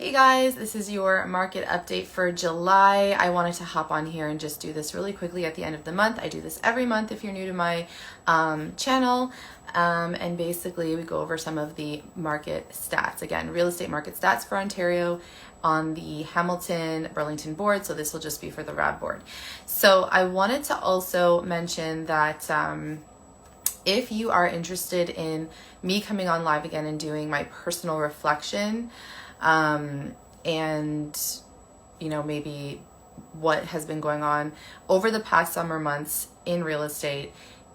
Hey guys, this is your market update for July. I wanted to hop on here and just do this really quickly at the end of the month. I do this every month if you're new to my channel. And basically we go over some of the market stats. Again, real estate market stats for Ontario on the Hamilton Burlington board. So this will just be for the RAB board. So I wanted to also mention that if you are interested in me coming on live again and doing my personal reflection, and maybe what has been going on over the past summer months in real estate,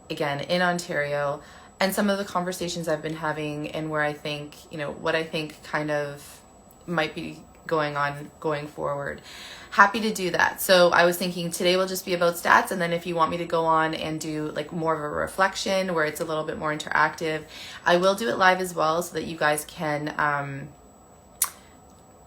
again, in Ontario, and some of the conversations I've been having and where I think, what I think kind of might be going on going forward. Happy to do that. So I was thinking today will just be about stats, and then if you want me to go on and do like more of a reflection where it's a little bit more interactive, I will do it live as well so that you guys can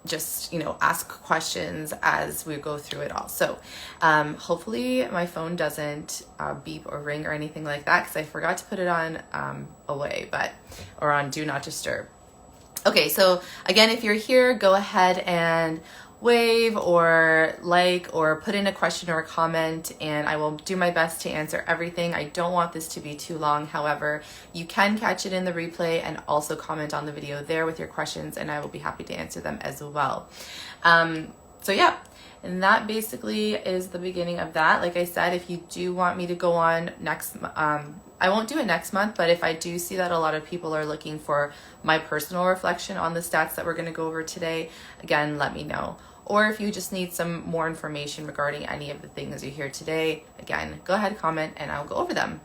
just ask questions as we go through it all. So hopefully my phone doesn't beep or ring or anything like that, because I forgot to put it on away, or on do not disturb. Okay, so again, if you're here, go ahead and wave or like or put in a question or a comment, and I will do my best to answer everything. I don't want this to be too long. However, you can catch it in the replay and also comment on the video there with your questions, and I will be happy to answer them as well. So yeah, and that basically is the beginning of that. Like I said, if you do want me to go on next, I won't do it next month, but if I do see that a lot of people are looking for my personal reflection on the stats that we're going to go over today, again, let me know. Or if you just need some more information regarding any of the things you hear today, again, go ahead, comment, and I'll go over them.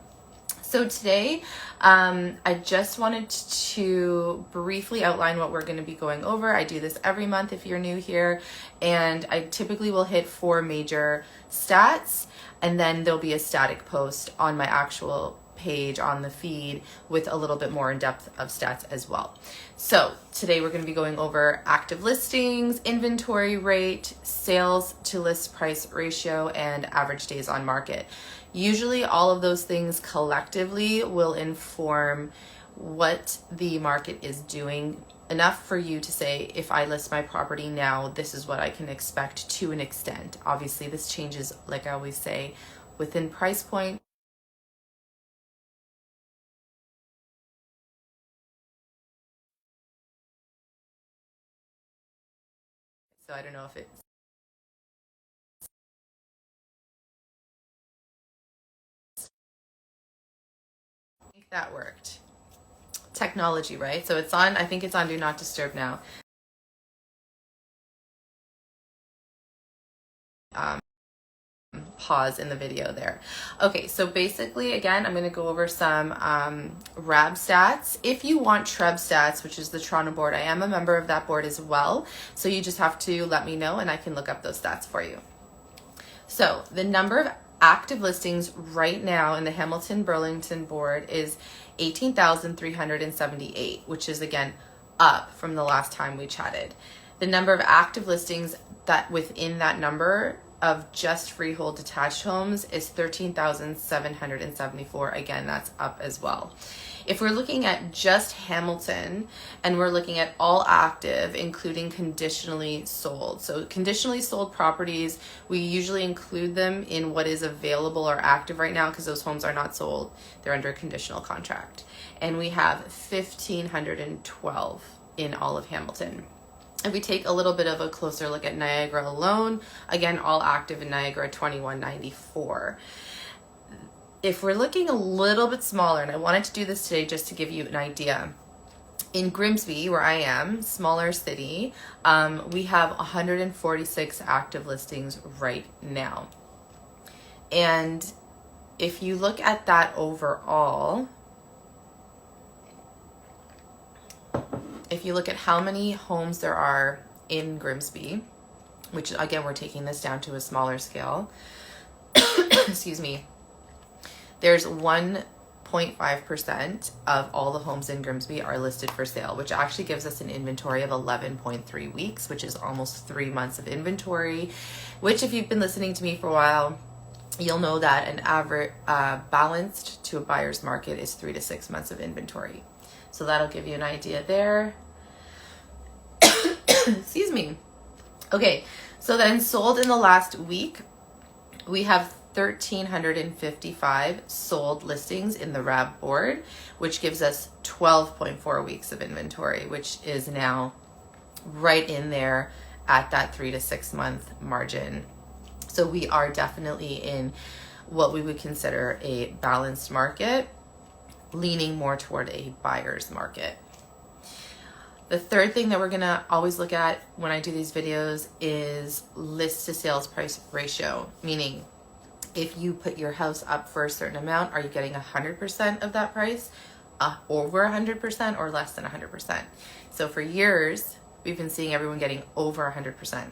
So today, I just wanted to briefly outline what we're going to be going over. I do this every month if you're new here, and I typically will hit 4 major stats, and then there'll be a static post on my actual page on the feed with a little bit more in depth of stats as well. So today we're going to be going over active listings, inventory rate, sales to list price ratio, and average days on market. Usually all of those things collectively will inform what the market is doing, enough for you to say, if I list my property now, this is what I can expect to an extent. Obviously this changes, like I always say, within price point. So I don't know if it's I think that worked. Technology, right? So it's on, I think it's on do not disturb now. Pause in the video there. Okay, so basically, again, I'm going to go over some RAB stats. If you want TREB stats, which is the Toronto board, I am a member of that board as well. So you just have to let me know and I can look up those stats for you. So the number of active listings right now in the Hamilton Burlington board is 18,378, which is again up from the last time we chatted. The number of active listings that within that number of just freehold detached homes is 13,774. Again, that's up as well. If we're looking at just Hamilton and we're looking at all active, including conditionally sold. So conditionally sold properties, we usually include them in what is available or active right now because those homes are not sold. They're under a conditional contract. And we have 1,512 in all of Hamilton. If we take a little bit of a closer look at Niagara alone, again, all active in Niagara, 2,194. If we're looking a little bit smaller, and I wanted to do this today just to give you an idea, in Grimsby, where I am, smaller city, we have 146 active listings right now. And if you look at that overall, if you look at how many homes there are in Grimsby, which again, we're taking this down to a smaller scale, excuse me, there's 1.5% of all the homes in Grimsby are listed for sale, which actually gives us an inventory of 11.3 weeks, which is almost 3 months of inventory, which if you've been listening to me for a while, you'll know that an average balanced to a buyer's market is 3 to 6 months of inventory. So that'll give you an idea there. Excuse me. Okay, so then sold in the last week, we have 1,355 sold listings in the RAB board, which gives us 12.4 weeks of inventory, which is now right in there at that 3 to 6 month margin. So we are definitely in what we would consider a balanced market, leaning more toward a buyer's market. The third thing that we're gonna always look at when I do these videos is list to sales price ratio, meaning if you put your house up for a certain amount, are you getting 100% of that price, over 100%, or less than 100%? So for years, we've been seeing everyone getting over 100%.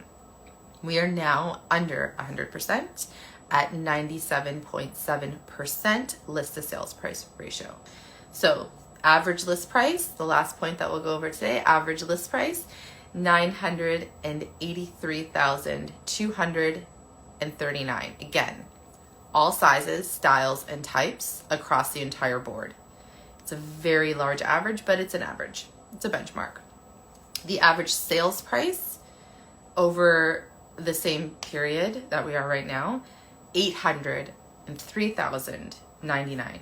We are now under 100% at 97.7% list to sales price ratio. So average list price, the last point that we'll go over today, average list price, $983,239. Again, all sizes, styles, and types across the entire board. It's a very large average, but it's an average. It's a benchmark. The average sales price over the same period that we are right now, $803,099.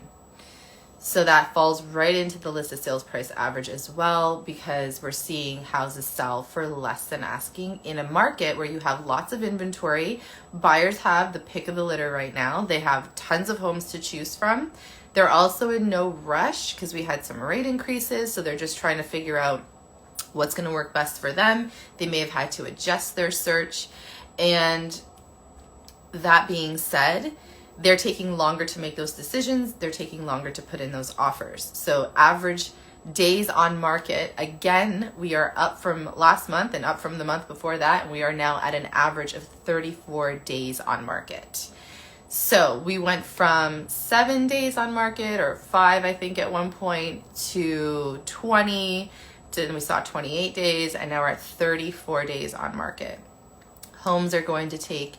So that falls right into the list of sales price average as well, because we're seeing houses sell for less than asking in a market where you have lots of inventory. Buyers have the pick of the litter right now. They have tons of homes to choose from. They're also in no rush because we had some rate increases, so they're just trying to figure out what's going to work best for them. They may have had to adjust their search. And that being said, they're taking longer to make those decisions. They're taking longer to put in those offers. So average days on market, again, we are up from last month and up from the month before that, and we are now at an average of 34 days on market. So we went from 7 days on market, or 5, I think, at one point, to 20, then we saw 28 days, and now we're at 34 days on market. Homes are going to take,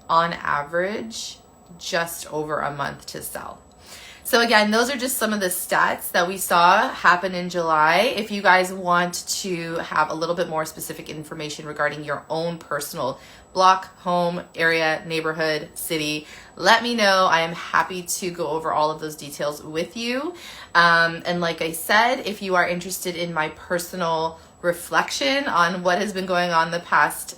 on average, just over a month to sell. So again, those are just some of the stats that we saw happen in July. If you guys want to have a little bit more specific information regarding your own personal block, home, area, neighborhood, city, let me know. I am happy to go over all of those details with you. And like I said, if you are interested in my personal reflection on what has been going on the past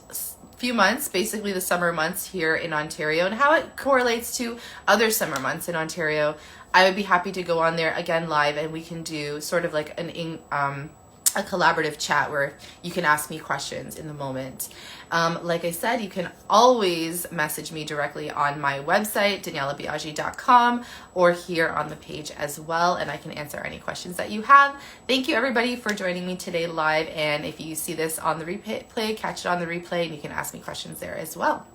few months, basically the summer months here in Ontario, and how it correlates to other summer months in Ontario, I would be happy to go on there again live, and we can do sort of like a collaborative chat where you can ask me questions in the moment. Like I said, you can always message me directly on my website, danielabiagi.com, or here on the page as well, and I can answer any questions that you have. Thank you everybody for joining me today live, and if you see this on the replay, catch it on the replay, and you can ask me questions there as well.